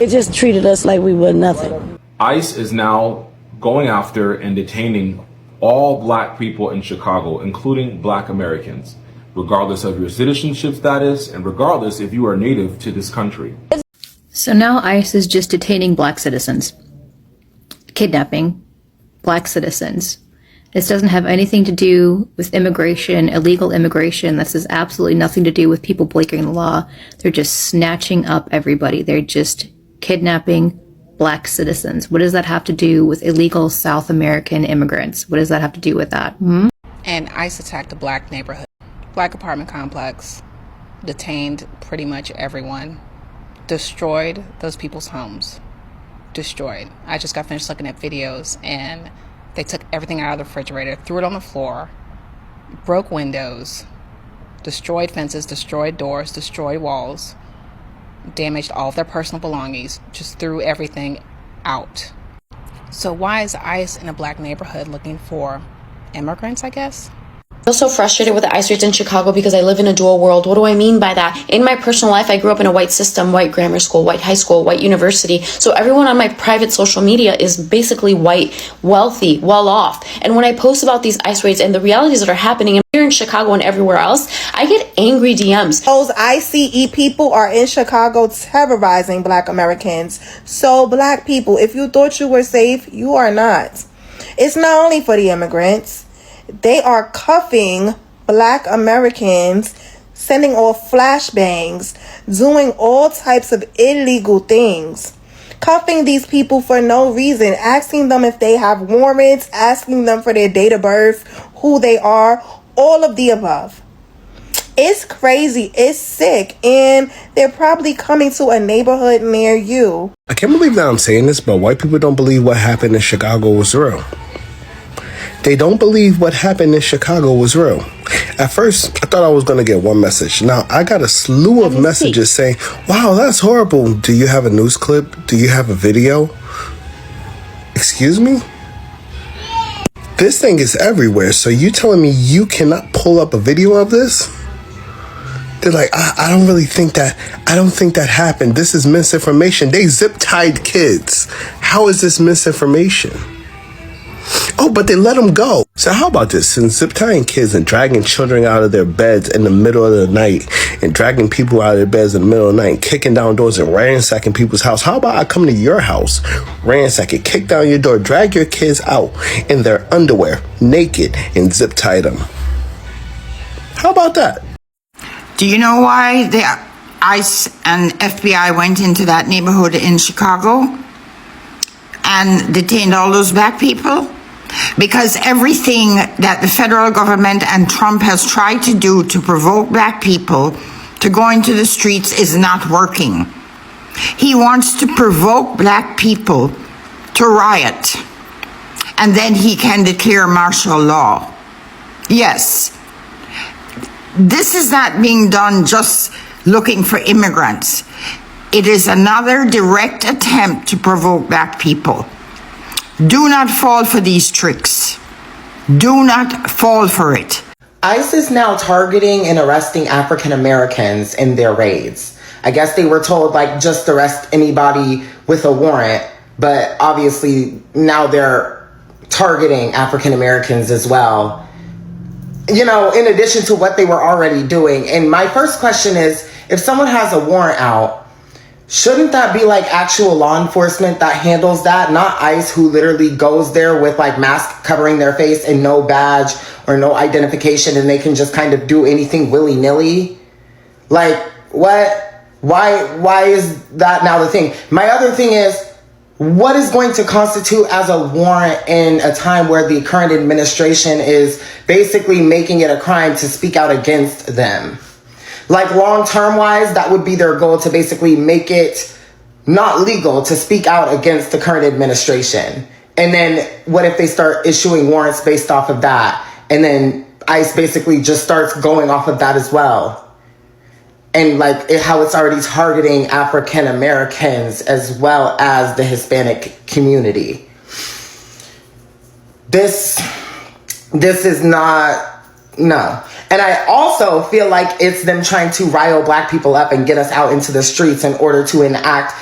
just treated us like we were nothing. ICE is now going after and detaining all black people in Chicago, including black Americans, regardless of your citizenship status and regardless if you are native to this country. So now ICE is just detaining black citizens, kidnapping black citizens. This doesn't have anything to do with immigration, illegal immigration. This has absolutely nothing to do with people breaking the law. They're just snatching up everybody. They're just kidnapping black citizens. What does that have to do with illegal South American immigrants? What does that have to do with that? And ICE attacked a black neighborhood, black apartment complex, detained pretty much everyone, destroyed those people's homes, destroyed. I just got finished looking at videos and they took everything out of the refrigerator, threw it on the floor, broke windows, destroyed fences, destroyed doors, destroyed walls, damaged all of their personal belongings, just threw everything out. So why is ICE in a black neighborhood looking for immigrants, I guess? I feel so frustrated with the ICE raids in Chicago because I live in a dual world. What do I mean by that? In my personal life, I grew up in a white system, white grammar school, white high school, white university. So everyone on my private social media is basically white, wealthy, well off. And when I post about these ICE raids and the realities that are happening here in Chicago and everywhere else, I get angry DMs. Those ICE people are in Chicago terrorizing black Americans. So black people, if you thought you were safe, you are not. It's not only for the immigrants. They are cuffing black Americans, sending off flashbangs, doing all types of illegal things. Cuffing these people for no reason, asking them if they have warrants, asking them for their date of birth, who they are, all of the above. It's crazy, it's sick, and they're probably coming to a neighborhood near you. I can't believe that I'm saying this, but white people don't believe what happened in Chicago was real. They don't believe what happened in Chicago was real. At first, I thought I was going to get one message. Now, I got a slew of messages saying, wow, that's horrible. Do you have a news clip? Do you have a video? Excuse me? This thing is everywhere. So you telling me you cannot pull up a video of this? They're like, I don't really think that, I don't think that happened. This is misinformation. They zip-tied kids. How is this misinformation? Oh, but they let them go. So how about this? Since zip-tying kids and dragging children out of their beds in the middle of the night and dragging people out of their beds in the middle of the night and kicking down doors and ransacking people's house, how about I come to your house, ransack it, kick down your door, drag your kids out in their underwear, naked, and zip-tie them? How about that? Do you know why the ICE and FBI went into that neighborhood in Chicago and detained all those black people? Because everything that the federal government and Trump has tried to do to provoke black people to go into the streets is not working. He wants to provoke black people to riot, and then he can declare martial law. Yes, this is not being done just looking for immigrants. It is another direct attempt to provoke black people. Do not fall for these tricks. Do not fall for it. ICE is now targeting and arresting African Americans in their raids. I guess they were told, like, just arrest anybody with a warrant, but obviously now they're targeting African Americans as well. You know, in addition to what they were already doing. And my first question is, if someone has a warrant out, shouldn't that be like actual law enforcement that handles that, not ICE, who literally goes there with like mask covering their face and no badge or no identification, and they can just kind of do anything willy-nilly? Like, what? Why is that now the thing? My other thing is, what is going to constitute as a warrant in a time where the current administration is basically making it a crime to speak out against them? Like, long-term wise, that would be their goal, to basically make it not legal to speak out against the current administration. And then what if they start issuing warrants based off of that? And then ICE basically just starts going off of that as well. And like how it's already targeting African Americans as well as the Hispanic community. This is not, no. And I also feel like it's them trying to rile black people up and get us out into the streets in order to enact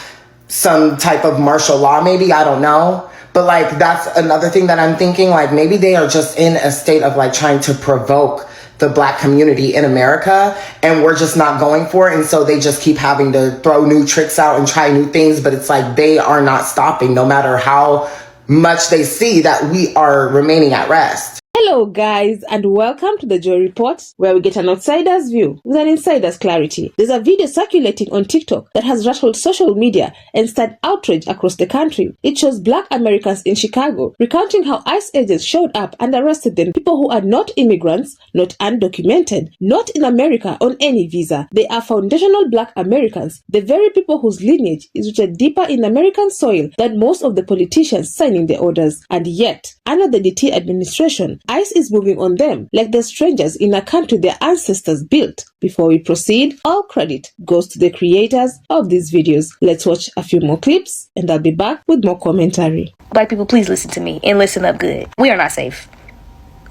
some type of martial law, maybe, I don't know. But like, that's another thing that I'm thinking, like maybe they are just in a state of like trying to provoke the Black community in America, and we're just not going for it. And so they just keep having to throw new tricks out and try new things, but it's like they are not stopping no matter how much they see that we are remaining at rest. Hello guys, and welcome to the Joy Report, where we get an outsider's view with an insider's clarity. There's a video circulating on TikTok that has rattled social media and stirred outrage across the country. It shows Black Americans in Chicago recounting how ICE agents showed up and arrested them, people who are not immigrants, not undocumented, not in America on any visa. They are foundational Black Americans, the very people whose lineage is rooted deeper in American soil than most of the politicians signing the orders. And yet, under the DT administration, ICE is moving on them like they're strangers in a country their ancestors built. Before we proceed, all credit goes to the creators of these videos. Let's watch a few more clips and I'll be back with more commentary. Black people, please listen to me and listen up good. We are not safe.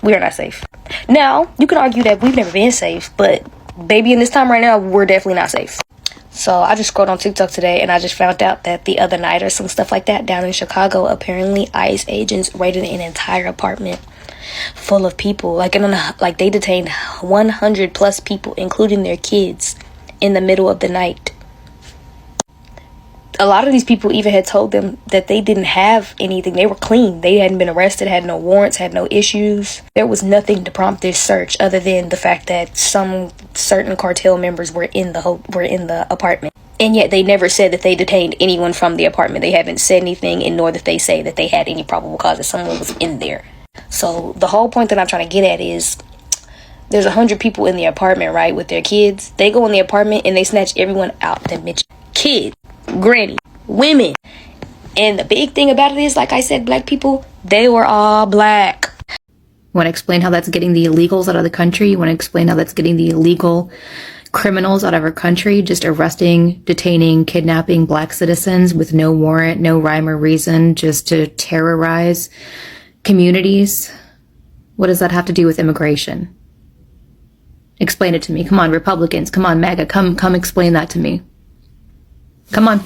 We are not safe. Now, you can argue that we've never been safe, but baby, in this time right now, we're definitely not safe. So I just scrolled on TikTok today and I just found out that the other night or some stuff like that down in Chicago, apparently ICE agents raided an entire apartment full of people. Like they detained 100 plus people, including their kids, in the middle of the night. A lot of these people even had told them that they didn't have anything. They were clean. They hadn't been arrested, had no warrants, had no issues. There was nothing to prompt this search other than the fact that some certain cartel members were in the apartment. And yet they never said that they detained anyone from the apartment. They haven't said anything, and nor that they say that they had any probable cause that someone was in there. So the whole point that I'm trying to get at is there's 100 people in the apartment, right, with their kids. They go in the apartment and they snatch everyone out that mentioned kids, granny, women. And the big thing about it is, like I said, Black people, they were all Black. You want to explain how that's getting the illegals out of the country? You want to explain how that's getting the illegal criminals out of our country, just arresting, detaining, kidnapping Black citizens with no warrant, no rhyme or reason, just to terrorize communities? What does that have to do with immigration? Explain it to me. Come on, Republicans. Come on, MAGA. Come explain that to me. Come on.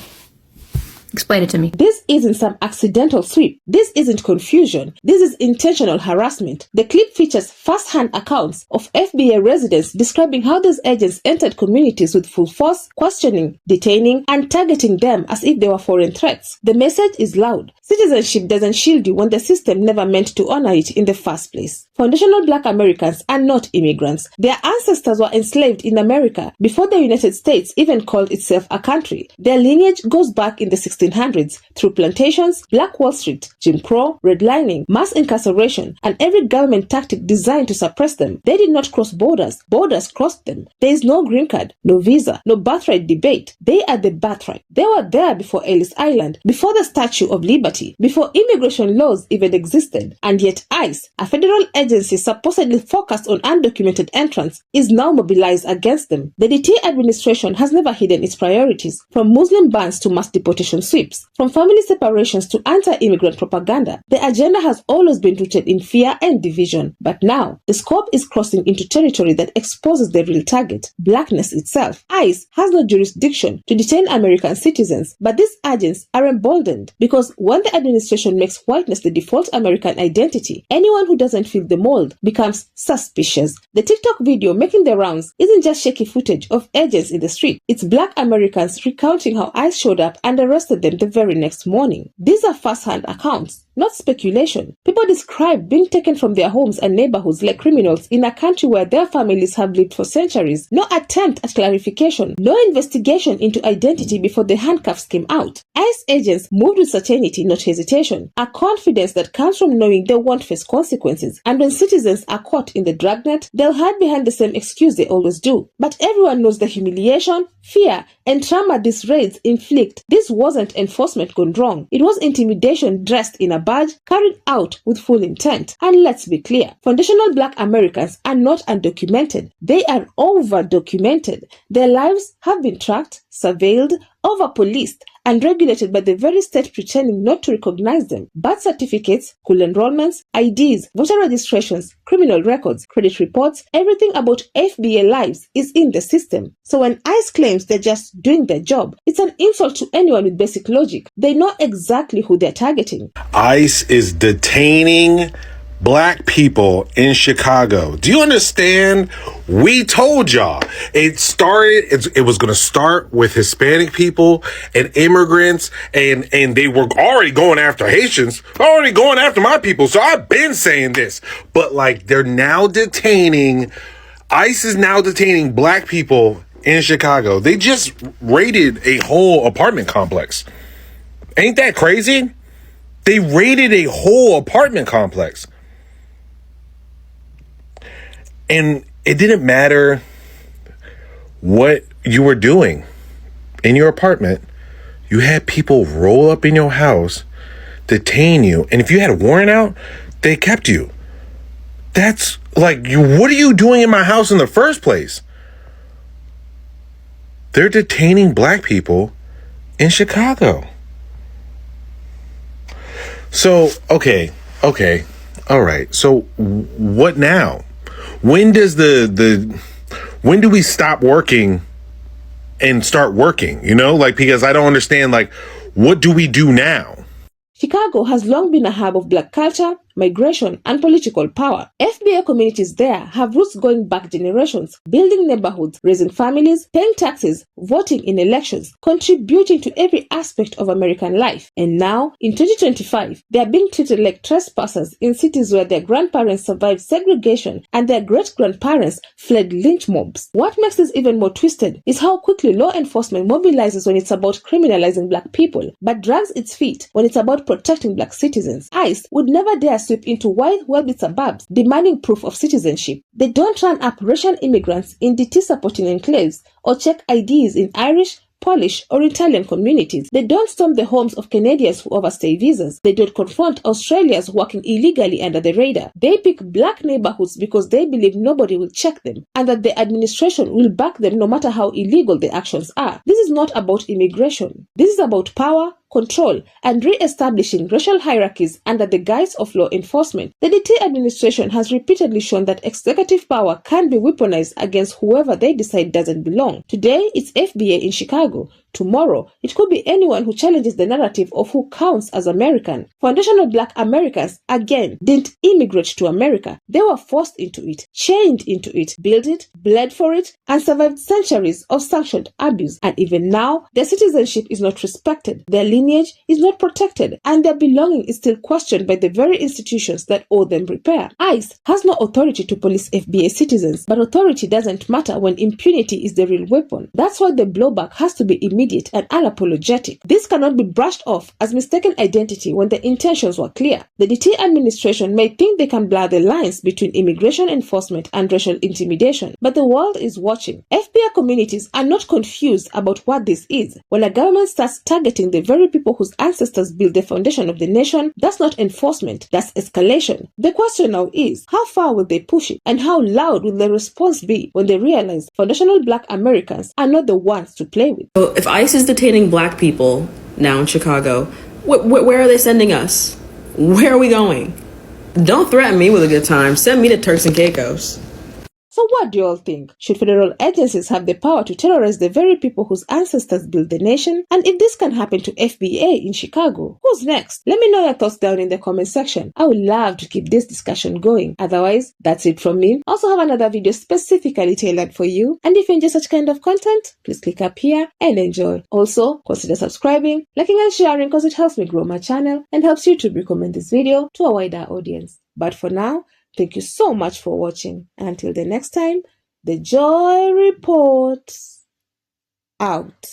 Explain it to me. This isn't some accidental sweep. This isn't confusion. This is intentional harassment. The clip features first-hand accounts of FBA residents describing how these agents entered communities with full force, questioning, detaining, and targeting them as if they were foreign threats. The message is loud. Citizenship doesn't shield you when the system never meant to honor it in the first place. Foundational Black Americans are not immigrants. Their ancestors were enslaved in America before the United States even called itself a country. Their lineage goes back in the 1600s through plantations, Black Wall Street, Jim Crow, redlining, mass incarceration, and every government tactic designed to suppress them. They did not cross borders. Borders crossed them. There is no green card, no visa, no birthright debate. They are the birthright. They were there before Ellis Island, before the Statue of Liberty, before immigration laws even existed. And yet ICE, a federal agency supposedly focused on undocumented entrants, is now mobilized against them. The DT administration has never hidden its priorities, from Muslim bans to mass deportation sweeps, from family separations to anti-immigrant propaganda. The agenda has always been rooted in fear and division. But now, the scope is crossing into territory that exposes the real target, Blackness itself. ICE has no jurisdiction to detain American citizens, but these agents are emboldened because when the administration makes whiteness the default American identity, anyone who doesn't fit the mold becomes suspicious. The TikTok video making the rounds isn't just shaky footage of agents in the street. It's Black Americans recounting how ICE showed up and arrested them the very next morning. These are first-hand accounts, not speculation. People describe being taken from their homes and neighborhoods like criminals in a country where their families have lived for centuries. No attempt at clarification, no investigation into identity before the handcuffs came out. ICE agents moved with certainty, not hesitation, a confidence that comes from knowing they won't face consequences. And when citizens are caught in the dragnet, they'll hide behind the same excuse they always do. But everyone knows the humiliation, fear, and trauma these raids inflict. This wasn't enforcement gone wrong. It was intimidation dressed in a badge, carried out with full intent. And let's be clear, foundational Black Americans are not undocumented. They are over-documented. Their lives have been tracked, surveilled, over-policed, and regulated by the very state pretending not to recognize them. Birth certificates, school enrollments, IDs, voter registrations, criminal records, credit reports, everything about FBA lives is in the system. So when ICE claims they're just doing their job, it's an insult to anyone with basic logic. They know exactly who they're targeting. ICE is detaining black people in Chicago. Do you understand? We told y'all it was going to start with Hispanic people and immigrants, and they were already going after Haitians, already going after my people. So I've been saying this, but like they're now detaining, ICE is now detaining black people in Chicago. They just raided a whole apartment complex. Ain't that crazy? They raided a whole apartment complex. And it didn't matter what you were doing in your apartment. You had people roll up in your house, detain you. And if you had a warrant out, they kept you. That's like, what are you doing in my house in the first place? They're detaining black people in Chicago. So, okay. All right. So what now? When does when do we stop working and start working? You know, like, because I don't understand, like, what do we do now? Chicago has long been a hub of black culture, migration, and political power. FBA communities there have roots going back generations, building neighborhoods, raising families, paying taxes, voting in elections, contributing to every aspect of American life. And now, in 2025, they are being treated like trespassers in cities where their grandparents survived segregation and their great-grandparents fled lynch mobs. What makes this even more twisted is how quickly law enforcement mobilizes when it's about criminalizing black people, but drags its feet when it's about protecting black citizens. ICE would never dare sweep into white, wealthy suburbs demanding proof of citizenship. They don't run up Russian immigrants in DT-supporting enclaves or check IDs in Irish, Polish, or Italian communities. They don't storm the homes of Canadians who overstay visas. They don't confront Australians working illegally under the radar. They pick black neighborhoods because they believe nobody will check them and that the administration will back them no matter how illegal the actions are. This is not about immigration. This is about power, control, and re-establishing racial hierarchies under the guise of law enforcement. The DT administration has repeatedly shown that executive power can be weaponized against whoever they decide doesn't belong. Today, it's FBA in Chicago. Tomorrow, it could be anyone who challenges the narrative of who counts as American. Foundational black Americans, again, didn't immigrate to America. They were forced into it, chained into it, built it, bled for it, and survived centuries of sanctioned abuse. And even now, their citizenship is not respected, their lineage is not protected, and their belonging is still questioned by the very institutions that owe them repair. ICE has no authority to police FBA citizens, but authority doesn't matter when impunity is the real weapon. That's why the blowback has to be immediate and unapologetic. This cannot be brushed off as mistaken identity when the intentions were clear. The DT administration may think they can blur the lines between immigration enforcement and racial intimidation, but the world is watching. FBI communities are not confused about what this is. When a government starts targeting the very people whose ancestors built the foundation of the nation, that's not enforcement, that's escalation. The question now is, how far will they push it? And how loud will the response be when they realize foundational black Americans are not the ones to play with? So if ICE is detaining black people now in Chicago, where are they sending us? Where are we going? Don't threaten me with a good time. Send me to Turks and Caicos. So what do you all think? Should federal agencies have the power to terrorize the very people whose ancestors built the nation? And if this can happen to FBA in Chicago, who's next? Let me know your thoughts down in the comment section. I would love to keep this discussion going. Otherwise, that's it from me. I also have another video specifically tailored for you. And if you enjoy such kind of content, please click up here and enjoy. Also, consider subscribing, liking and sharing because it helps me grow my channel and helps YouTube recommend this video to a wider audience. But for now, thank you so much for watching. And until the next time, the Joy Report out.